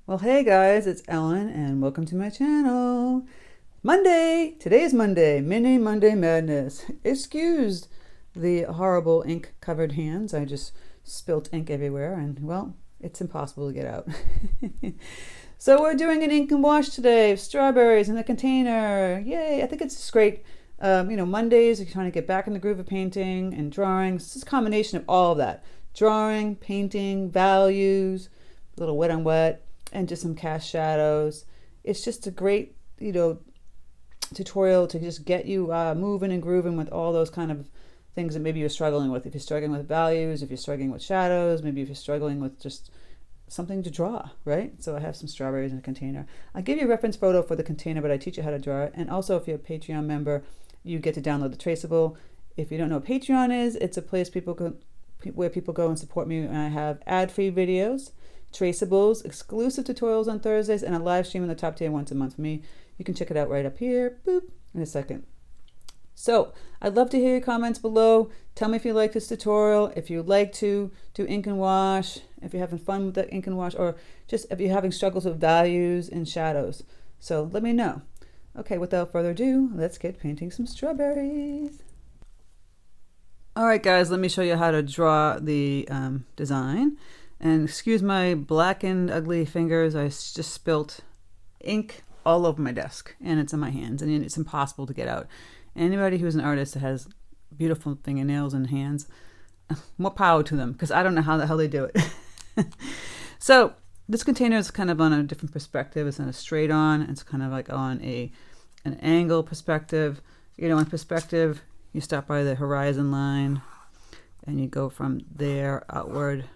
Well, hey guys, it's Ellen and welcome to my channel. Monday! Today is Monday, Mini Monday Madness. Excuse the horrible ink covered hands. I just spilt ink everywhere and, well, it's impossible to get out. So we're doing an ink and wash today. Strawberries in a container. Yay! I think it's just great. Mondays, you're trying to get back in the groove of painting and drawing. It's just a combination of all of that. Drawing, painting, values, a little wet on wet, and just some cast shadows. It's just a great, tutorial to just get you moving and grooving with all those kind of things that maybe you're struggling with. If you're struggling with values, if you're struggling with shadows, maybe if you're struggling with just something to draw, right? So I have some strawberries in a container. I'll give you a reference photo for the container, but I teach you how to draw it. And also, if you're a Patreon member, you get to download the traceable. If you don't know what Patreon is, it's a place where people go and support me, and I have ad-free videos, traceables, exclusive tutorials on Thursdays, and a live stream in the top tier once a month for me. You can check it out right up here, boop, in a second. So I'd love to hear your comments below. Tell me if you like this tutorial, if you'd like to do ink and wash, if you're having fun with the ink and wash, or just if you're having struggles with values and shadows. So let me know. Okay, without further ado, let's get painting some strawberries. All right, guys, let me show you how to draw the design. And excuse my blackened, ugly fingers. I just spilt ink all over my desk, and it's in my hands, and it's impossible to get out. Anybody who's an artist that has beautiful fingernails and hands, more power to them, because I don't know how the hell they do it. So this container is kind of on a different perspective. It's not a straight on. It's kind of like on an angle perspective. In perspective, you start by the horizon line, and you go from there outward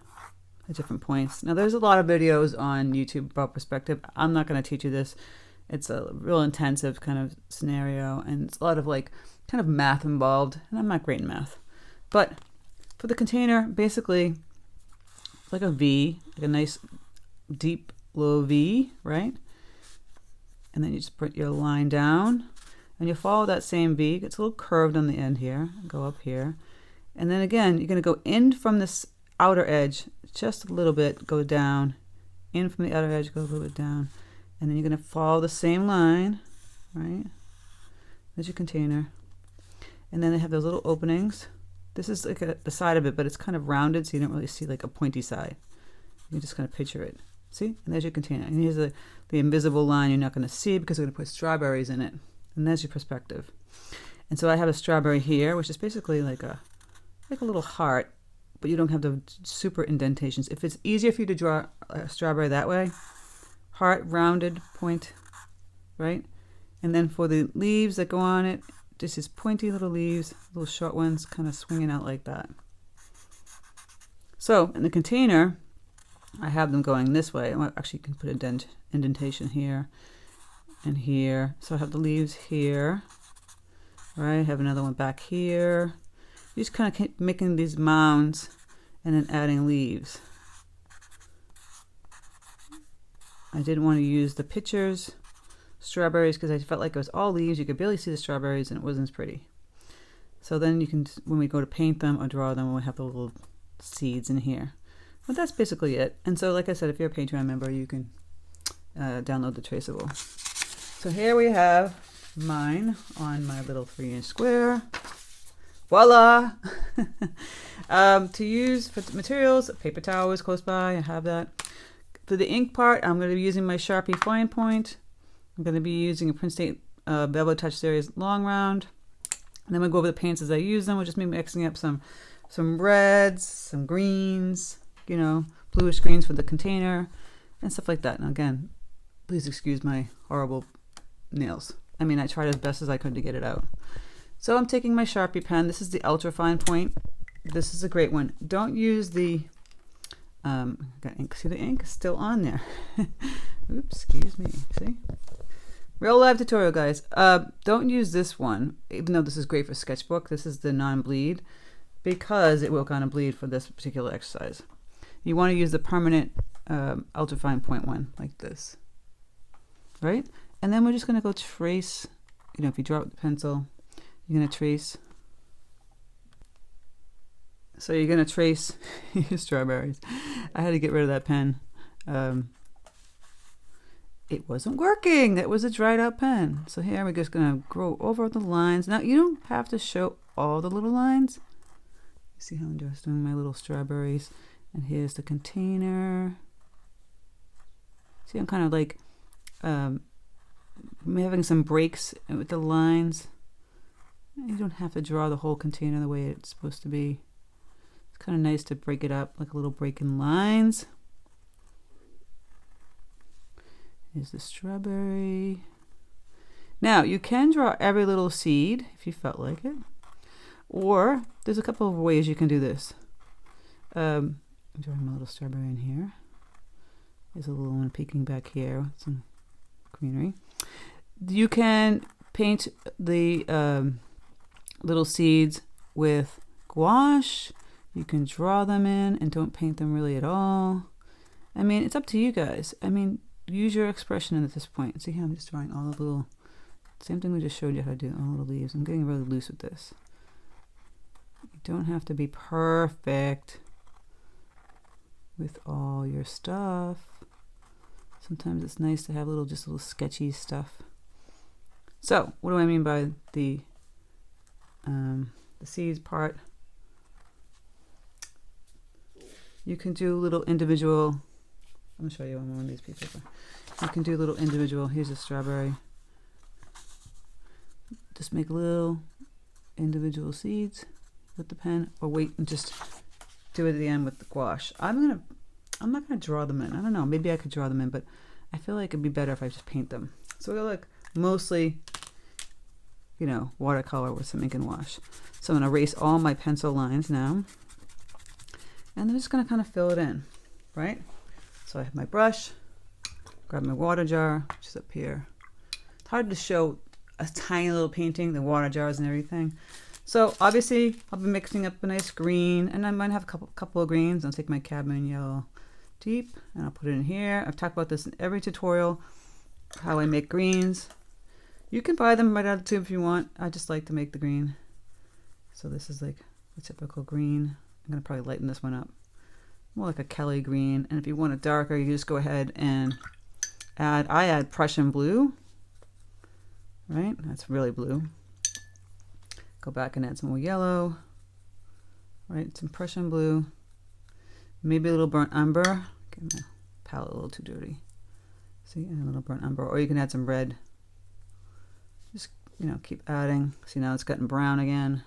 at different points. Now, there's a lot of videos on YouTube about perspective. I'm not going to teach you this. It's a real intensive kind of scenario, and it's a lot of kind of math involved, and I'm not great in math. But for the container, basically, it's like a V, like a nice deep low V, right? And then you just put your line down, and you follow that same V. It's a little curved on the end here. Go up here. And then again, you're going to go in from this outer edge just a little bit, go down, in from the outer edge, go a little bit down, and then you're going to follow the same line, right? There's your container, and then they have those little openings. This is like the side of it, but it's kind of rounded, so you don't really see like a pointy side. You can just kind of picture it. See? And there's your container. And here's the invisible line you're not going to see because we're going to put strawberries in it. And there's your perspective. And so I have a strawberry here, which is basically like a little heart, but you don't have the super indentations. If it's easier for you to draw a strawberry that way, heart, rounded, point, right? And then for the leaves that go on it, just these pointy little leaves, little short ones, kind of swinging out like that. So in the container, I have them going this way. I actually can put an indentation here and here. So I have the leaves here, right? I have another one back here. You just kind of keep making these mounds and then adding leaves. I didn't want to use the pictures strawberries because I felt like it was all leaves. You could barely see the strawberries and it wasn't as pretty. So then you can, when we go to paint them or draw them, we'll have the little seeds in here. But that's basically it. And so like I said, if you're a Patreon member, you can download the traceable. So here we have mine on my little 3-inch square. Voila! To use for materials, a paper towel is close by. I have that. For the ink part, I'm going to be using my Sharpie fine point. I'm going to be using a Princeton Velvet Touch Series long round. And then we'll go over the paints as I use them. We'll just be mixing up some reds, some greens, bluish greens for the container, and stuff like that. And again, please excuse my horrible nails. I mean, I tried as best as I could to get it out. So I'm taking my Sharpie pen. This is the ultra fine point. This is a great one. Don't use the got ink. See, the ink is still on there. Oops, excuse me. See? Real live tutorial, guys. Don't use this one, even though this is great for sketchbook. This is the non-bleed because it will kind of bleed for this particular exercise. You want to use the permanent ultra fine point one, like this, right? And then we're just going to go trace. If you draw with the pencil, you're going to trace. So you're going to trace your strawberries. I had to get rid of that pen. it wasn't working. That was a dried out pen. So here we're just gonna go over the lines. Now you don't have to show all the little lines. See how I'm just doing my little strawberries. And here's the container. See, I'm kind of like I'm having some breaks with the lines. You don't have to draw the whole container the way it's supposed to be. It's kind of nice to break it up, like a little break in lines. Here's the strawberry. Now, you can draw every little seed if you felt like it. Or, there's a couple of ways you can do this. I'm drawing my little strawberry in here. There's a little one peeking back here with some greenery. You can paint the little seeds with gouache. You can draw them in and don't paint them really at all. I mean, it's up to you guys. I mean, use your expression at this point. See how I'm just drawing all the little, same thing we just showed you how to do, all the little leaves. I'm getting really loose with this. You don't have to be perfect with all your stuff. Sometimes it's nice to have just little sketchy stuff. So, what do I mean by the seeds part? You can do little individual. I'm gonna show you on one of these pieces. You can do little individual. Here's a strawberry. Just make little individual seeds with the pen, or wait and just do it at the end with the gouache. I'm not gonna draw them in. I don't know. Maybe I could draw them in, but I feel like it'd be better if I just paint them. So it'll look mostly, you know, watercolor with some ink and wash. So I'm gonna erase all my pencil lines now, and I'm just gonna kind of fill it in, right? So I have my brush, grab my water jar, which is up here. It's hard to show a tiny little painting, the water jars and everything. So obviously I'll be mixing up a nice green, and I might have a couple of greens. I'll take my cadmium yellow deep and I'll put it in here. I've talked about this in every tutorial, how I make greens. You can buy them right out of the tube if you want. I just like to make the green. So this is like a typical green. I'm gonna probably lighten this one up. More like a Kelly green. And if you want it darker, you just go ahead and I add Prussian blue, right? That's really blue. Go back and add some more yellow, right? Some Prussian blue, maybe a little burnt umber. Get my palette a little too dirty. See, and a little burnt umber, or you can add some red. Just, you know, keep adding. See, now it's gotten brown again.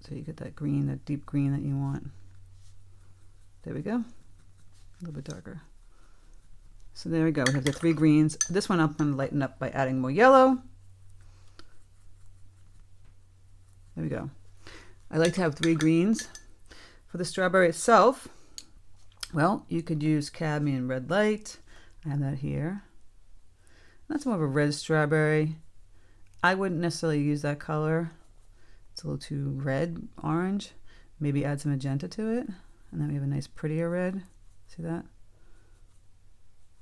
So you get that green, that deep green that you want. There we go. A little bit darker. So there we go. We have the 3 greens. This one I'm going to lighten up by adding more yellow. There we go. I like to have 3 greens. For the strawberry itself, well, you could use cadmium red light. I have that here. That's more of a red strawberry. I wouldn't necessarily use that color. It's a little too red, orange. Maybe add some magenta to it. And then we have a nice prettier red. See that?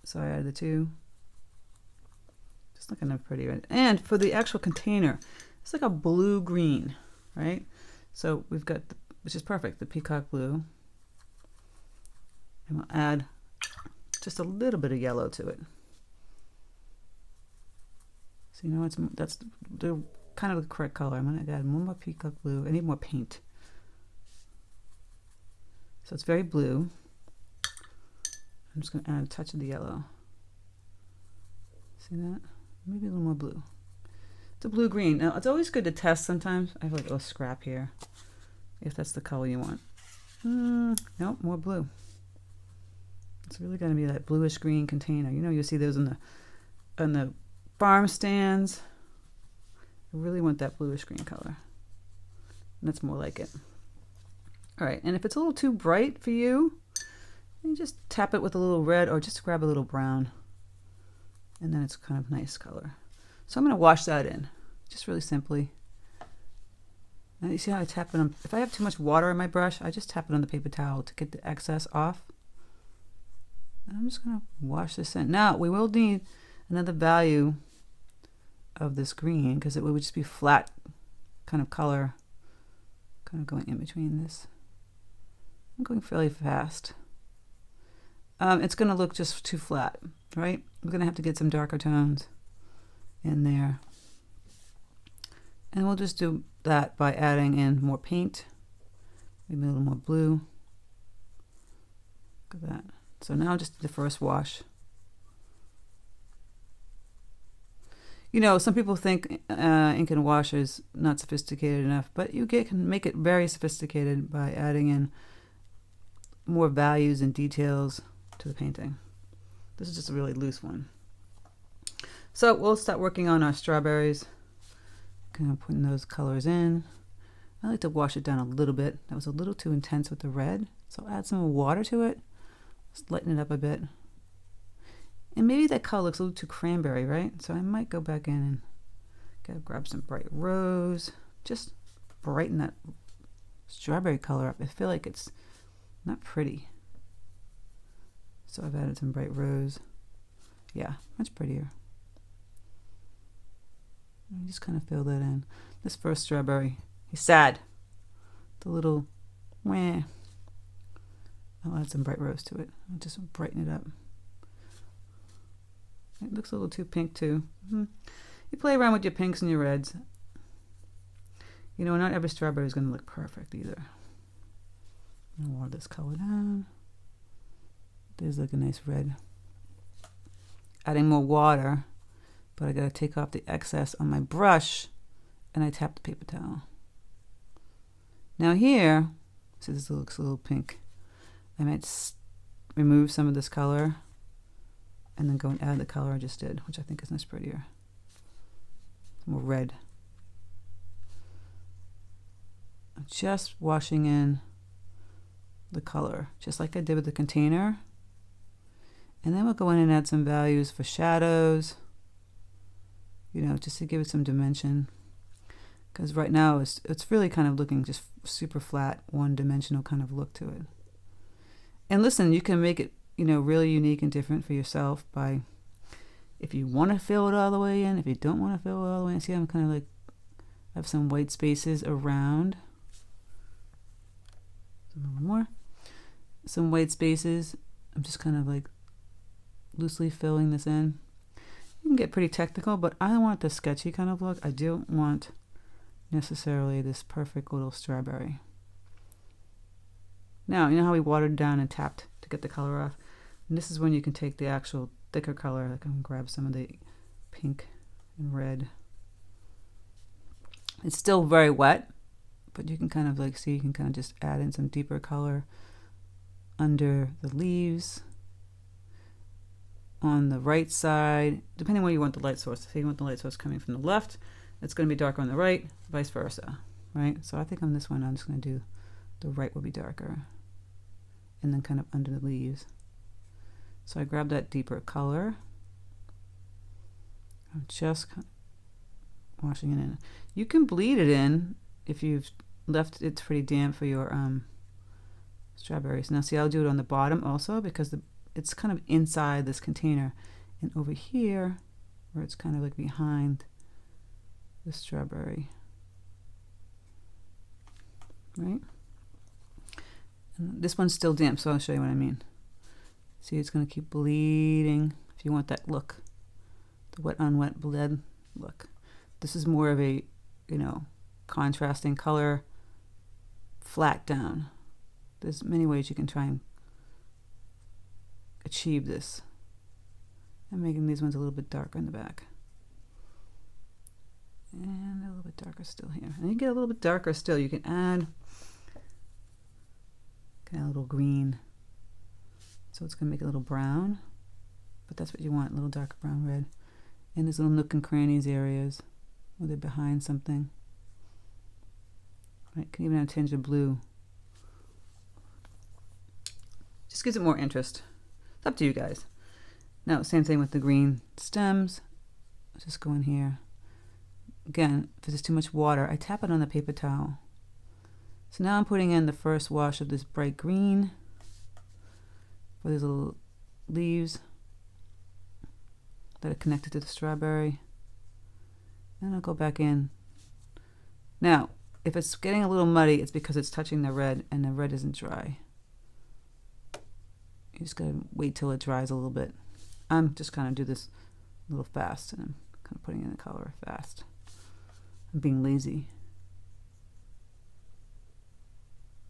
So I added the 2. Just looking at pretty red. And for the actual container, it's like a blue-green, right? So we've got, which is perfect, the peacock blue. And we'll add just a little bit of yellow to it. So you know, that's the kind of the correct color. I'm going to add one more peacock blue. I need more paint. So it's very blue. I'm just going to add a touch of the yellow. See that? Maybe a little more blue. It's a blue-green. Now, it's always good to test sometimes. I have like a little scrap here, if that's the color you want. Nope, more blue. It's really going to be that bluish-green container. You know, you'll see those in the farm stands. I really want that bluish-green color. And that's more like it. All right, and if it's a little too bright for you, you just tap it with a little red or just grab a little brown. And then it's kind of a nice color. So I'm going to wash that in, just really simply. Now you see how I tap it on, if I have too much water in my brush, I just tap it on the paper towel to get the excess off. And I'm just going to wash this in. Now we will need another value of this green because it would just be flat kind of color, kind of going in between this. I'm going fairly fast. It's going to look just too flat. right? We're going to have to get some darker tones in there. And we'll just do that by adding in more paint, maybe a little more blue. Look at that. So now just the first wash. You know, some people think ink and wash is not sophisticated enough, but you can make it very sophisticated by adding in more values and details to the painting. This is just a really loose one. So we'll start working on our strawberries. Kind of putting those colors in. I like to wash it down a little bit. That was a little too intense with the red. So I'll add some water to it. Just lighten it up a bit. And maybe that color looks a little too cranberry, right? So I might go back in and grab some bright rose. Just brighten that strawberry color up. I feel like it's not pretty. So I've added some bright rose. Yeah, much prettier. And just kind of fill that in. This first strawberry, he's sad. The little wah. I'll add some bright rose to it. I'll just brighten it up. It looks a little too pink too. You play around with your pinks and your reds. You know, not every strawberry is going to look perfect either. I'm going to water this color down. There's like a nice red. Adding more water, but I got to take off the excess on my brush, and I tap the paper towel. Now here, see, this looks a little pink. I might remove some of this color and then go and add the color I just did, which I think is much prettier. More red. I'm just washing in the color, just like I did with the container. And then we'll go in and add some values for shadows, you know, just to give it some dimension. Because right now it's really kind of looking just super flat, one-dimensional kind of look to it. And listen, you can make it, you know, really unique and different for yourself by, if you want to fill it all the way in, if you don't want to fill it all the way in. See, I'm kind of like, I have some white spaces around. A little more. Some white spaces. I'm just kind of like loosely filling this in. You can get pretty technical, but I don't want the sketchy kind of look. I don't want necessarily this perfect little strawberry. Now, you know how we watered down and tapped to get the color off? And this is when you can take the actual thicker color. Like I'm gonna grab some of the pink and red. It's still very wet, but you can kind of like see, you can kind of just add in some deeper color under the leaves. On the right side, depending where you want the light source. If you want the light source coming from the left, it's going to be darker on the right, vice versa, right? So I think on this one, I'm just going to do the right will be darker, and then kind of under the leaves. So I grab that deeper color. I'm just washing it in. You can bleed it in if you've left it pretty damp for your strawberries. Now see, I'll do it on the bottom also because it's kind of inside this container, and over here where it's kind of like behind the strawberry, right? And this one's still damp, so I'll show you what I mean. See, it's going to keep bleeding if you want that look, the wet on wet bled look. This is more of a, you know, contrasting color, flat down. There's many ways you can try and achieve this. I'm making these ones a little bit darker in the back. And a little bit darker still here. And you get a little bit darker still. You can add a little green. So it's going to make it a little brown. But that's what you want, a little darker brown red. And these little nook and crannies areas where they're behind something. Right, can even have a tinge of blue. Just gives it more interest. It's up to you guys. Now, same thing with the green stems. Let's just go in here. Again, if there's too much water, I tap it on the paper towel. So now I'm putting in the first wash of this bright green for these little leaves that are connected to the strawberry. And I'll go back in. Now, if it's getting a little muddy, it's because it's touching the red and the red isn't dry. You just gotta wait till it dries a little bit. I'm just kind of do this a little fast, and I'm kind of putting in the color fast. I'm being lazy.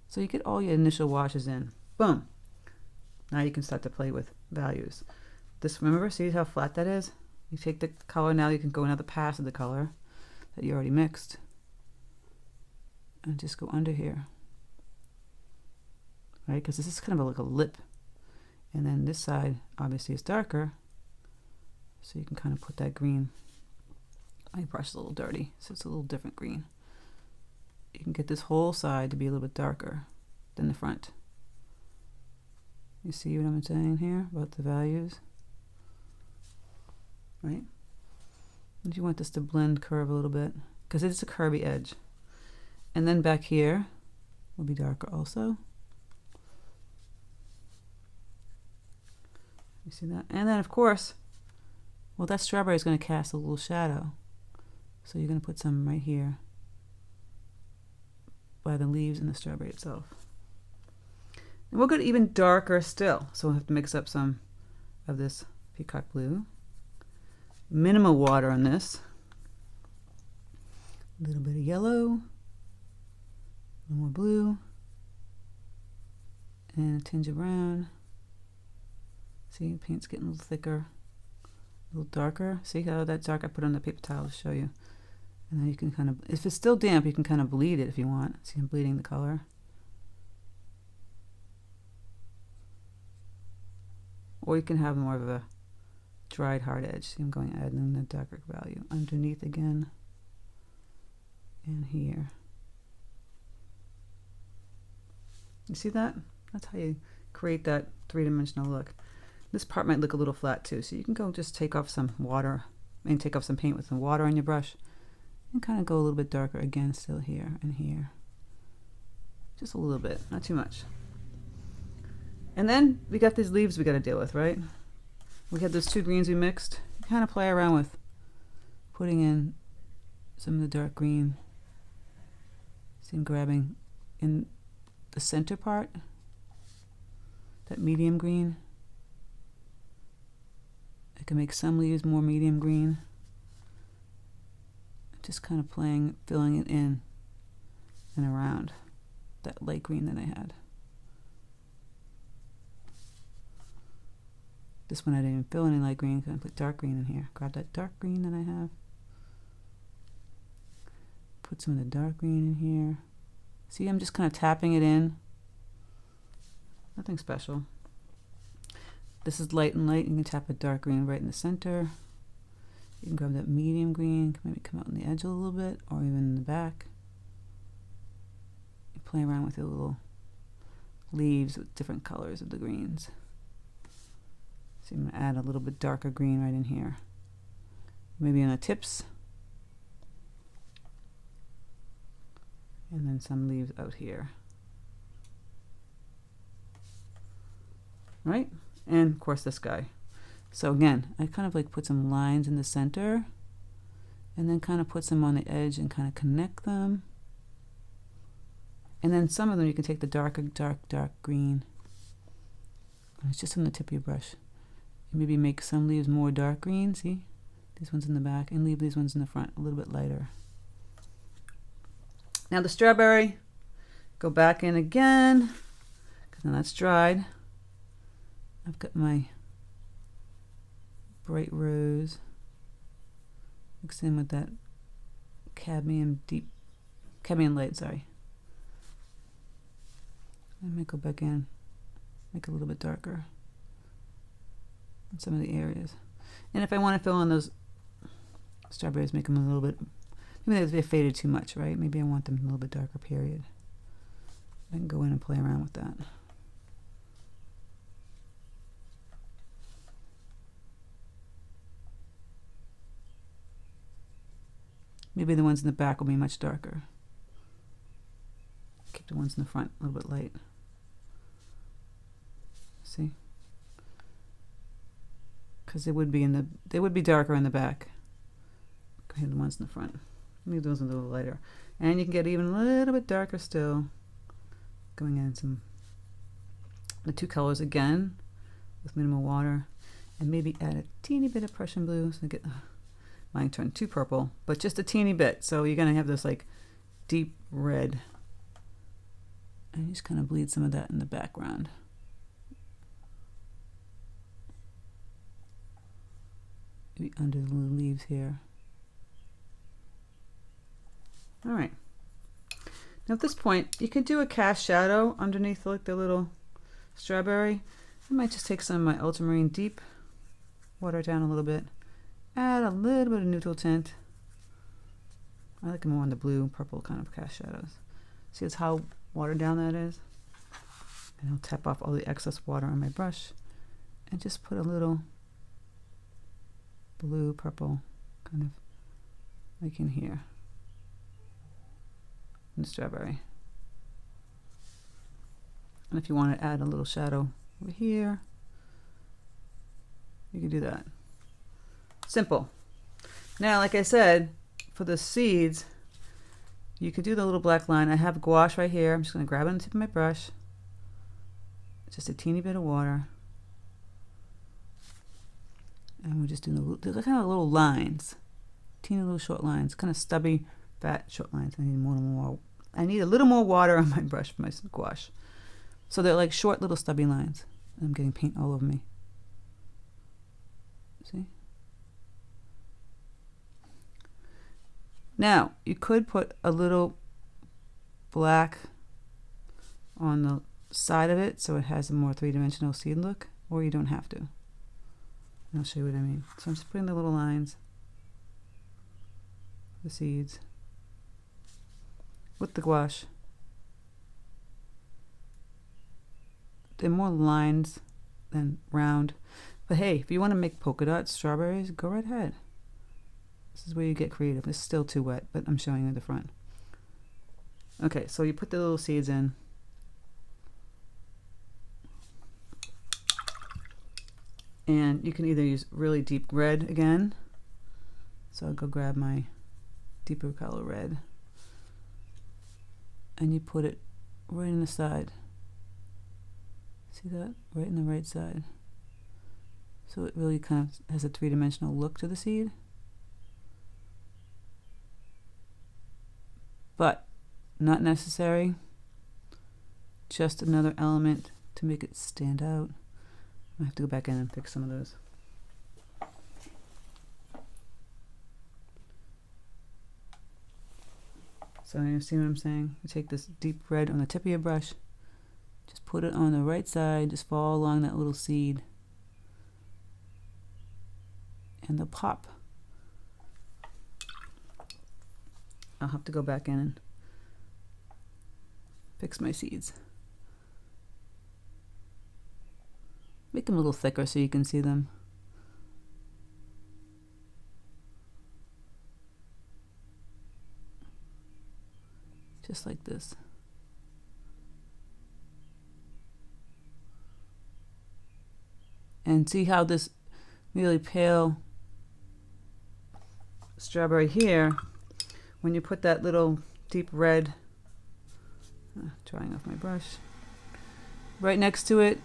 So you get all your initial washes in. Boom. Now you can start to play with values. This, remember, see how flat that is? You take the color, now you can go another pass of the color that you already mixed and just go under here, right? Because this is kind of like a lip, and then this side obviously is darker, so you can kind of put that green. My brush is a little dirty, so it's a little different green. You can get this whole side to be a little bit darker than the front. You see what I'm saying here about the values, right? And you want this to blend, curve a little bit, because it's a curvy edge. And then back here will be darker also. You see that? And then of course, well, that strawberry is going to cast a little shadow. So you're going to put some right here by the leaves and the strawberry itself. And we'll go even darker still. So we'll have to mix up some of this peacock blue. Minimal water on this. A little bit of yellow. A little more blue. And a tinge of brown. See, the paint's getting a little thicker. A little darker. See how that's dark? I put on the paper towel to show you. And then you can kind of, if it's still damp, you can kind of bleed it if you want. See, I'm bleeding the color. Or you can have more of a dried hard edge. See, I'm going adding the darker value underneath again. And here. You see that? That's how you create that three-dimensional look. This part might look a little flat too, so you can go just take off some water and take off some paint with some water on your brush and kind of go a little bit darker again, still here and here. Just a little bit, not too much. And then we got these leaves we got to deal with, right? We had those two greens we mixed. You kind of play around with putting in some of the dark green. See, I'm grabbing in the center part, that medium green. I can make some leaves more medium green. Just kind of playing, filling it in and around that light green that I had. This one I didn't even fill any light green, because I put dark green in here. Grab that dark green that I have. Put some of the dark green in here. See, I'm just kind of tapping it in. Nothing special. This is light and light. You can tap a dark green right in the center. You can grab that medium green, maybe come out on the edge a little bit, or even in the back. You play around with your little leaves with different colors of the greens. So I'm going to add a little bit darker green right in here. Maybe on the tips. And then some leaves out here. Right? And of course this guy. So again, I kind of like put some lines in the center and then kind of put some on the edge and kind of connect them. And then some of them you can take the darker, dark green. And it's just on the tip of your brush. And maybe make some leaves more dark green, see? These ones in the back, and leave these ones in the front a little bit lighter. Now the strawberry, go back in again, because now that's dried. I've got my bright rose mixed in with that cadmium light, sorry. I might go back in, make it a little bit darker in some of the areas. And if I want to fill in those strawberries, make them a little bit, maybe they faded too much, right? Maybe I want them a little bit darker, period. I can go in and play around with that. Maybe the ones in the back will be much darker. Keep the ones in the front a little bit light. See? Because they would be darker in the back. Go ahead, the ones in the front. Leave those a little lighter. And you can get even a little bit darker still. Going in the two colors again with minimal water. and maybe add a teeny bit of Prussian blue so I get mine turned too purple, but just a teeny bit. So you're gonna have this like deep red, and you just kind of bleed some of that in the background. Maybe under the little leaves here. All right. Now at this point, you could do a cast shadow underneath like the little strawberry. I might just take some of my ultramarine deep, water it down a little bit, add a little bit of neutral tint. I like more on the blue, purple kind of cast shadows. See how watered down that is? And I'll tap off all the excess water on my brush and just put a little blue, purple, kind of like in here. And strawberry. And if you want to add a little shadow over here, you can do that. Simple. Now, like I said, for the seeds, you could do the little black line. I have gouache right here. I'm just going to grab it on the tip of my brush. Just a teeny bit of water. And we're just doing the kind of little lines. Teeny little short lines. Kind of stubby, fat, short lines. I need a little more water on my brush for my gouache. So they're like short little stubby lines. I'm getting paint all over me. See? Now, you could put a little black on the side of it so it has a more three-dimensional seed look, or you don't have to. I'll show you what I mean. So I'm just putting the little lines, the seeds, with the gouache. They're more lines than round. But hey, if you want to make polka dot strawberries, go right ahead. This is where you get creative. It's still too wet, but I'm showing you the front. Okay, so you put the little seeds in. And you can either use really deep red again. So I'll go grab my deeper color red. And you put it right in the side. See that? Right in the right side. So it really kind of has a three-dimensional look to the seed. But not necessary. Just another element to make it stand out. I have to go back in and fix some of those. So you see what I'm saying? You take this deep red on the tip of your brush, just put it on the right side, just follow along that little seed, and they'll pop. I'll have to go back in and fix my seeds. Make them a little thicker so you can see them. Just like this. And see how this really pale strawberry here, when you put that little deep red, drying off my brush, right next to it,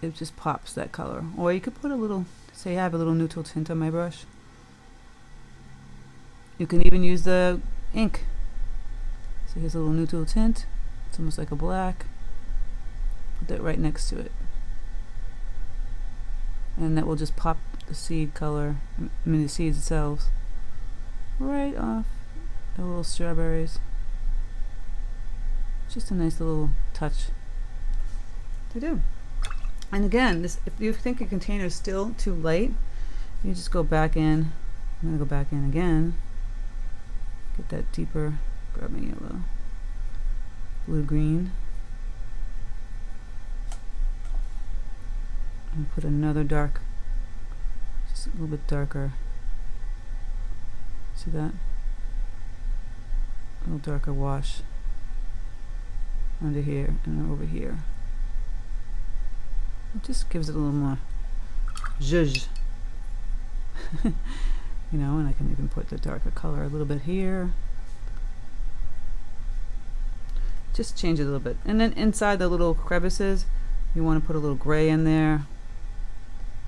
it just pops that color. Or you could put a little, say I have a little neutral tint on my brush. You can even use the ink. So here's a little neutral tint. It's almost like a black. Put that right next to it. And that will just pop the seed color, I mean the seeds themselves, right off the little strawberries. Just a nice little touch to do. And again, this, if you think a container is still too light, you just go back in. I'm going to go back in again. Get that deeper, grab my yellow, blue, green. And put another dark, just a little bit darker. See that? A little darker wash under here and over here. It just gives it a little more zhuzh. You know, and I can even put the darker color a little bit here. Just change it a little bit. And then inside the little crevices, you want to put a little gray in there. Just a little bit of gray. And then inside the little crevices, you want to put a little gray in there. Just change it a little bit. And then inside the little crevices, you want to put a little gray in there. Just a little bit. And then inside the little crevices, you want to put a little gray in there.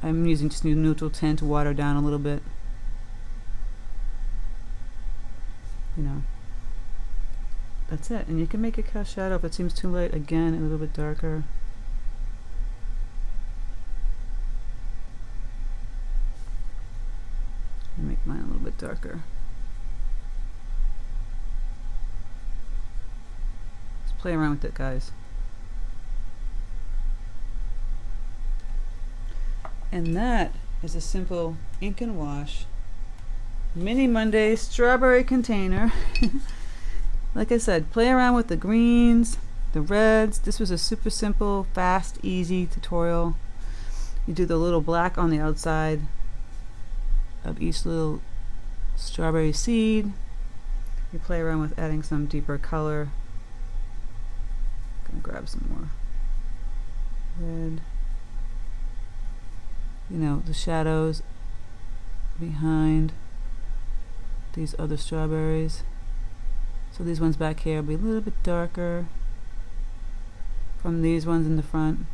I'm using just neutral tint to water down a little bit. You know, that's it. And you can make a cast shadow if it seems too light. Again, a little bit darker. Make mine a little bit darker. Just play around with it, guys. And that is a simple ink and wash Mini Monday strawberry container. Like I said, play around with the greens, the reds. This was a super simple, fast, easy tutorial. You do the little black on the outside of each little strawberry seed. You play around with adding some deeper color. Gonna grab some more red. You know, the shadows behind these other strawberries. So these ones back here will be a little bit darker from these ones in the front.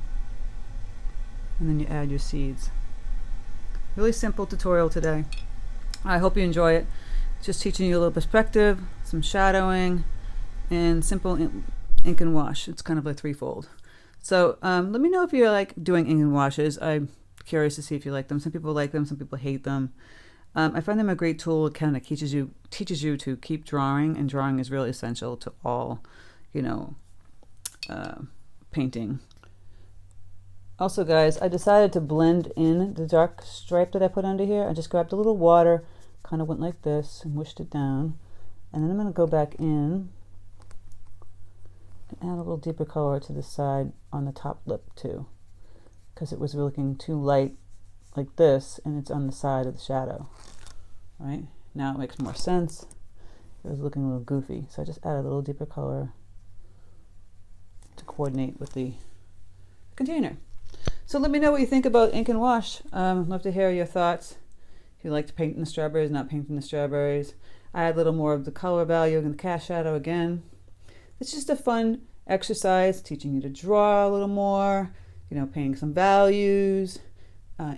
And then you add your seeds. Really simple tutorial today. I hope you enjoy it. Just teaching you a little perspective, some shadowing, and simple ink and wash. It's kind of like threefold. So let me know if you like doing ink and washes. I'm curious to see if you like them. Some people like them, some people hate them. I find them a great tool. It kind of teaches you to keep drawing, and drawing is really essential to all, you know, painting. Also, guys, I decided to blend in the dark stripe that I put under here. I just grabbed a little water, kind of went like this and wished it down, and then I'm going to go back in and add a little deeper color to the side on the top lip too, because it was looking too light like this, and it's on the side of the shadow. Right now it makes more sense. It was looking a little goofy, so I just added a little deeper color to coordinate with the container. So let me know what you think about ink and wash. I'd love to hear your thoughts. If you liked painting the strawberries, not painting the strawberries. I add a little more of the color value in the cast shadow again. It's just a fun exercise, teaching you to draw a little more, you know, painting some values.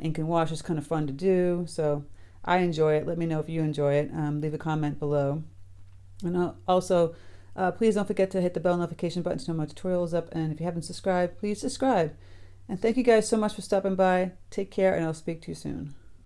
Ink and wash is kind of fun to do, so I enjoy it. Let me know if you enjoy it. Leave a comment below. And also, please don't forget to hit the bell notification button to know my tutorial is up. And if you haven't subscribed, please subscribe. And thank you guys so much for stopping by. Take care, and I'll speak to you soon.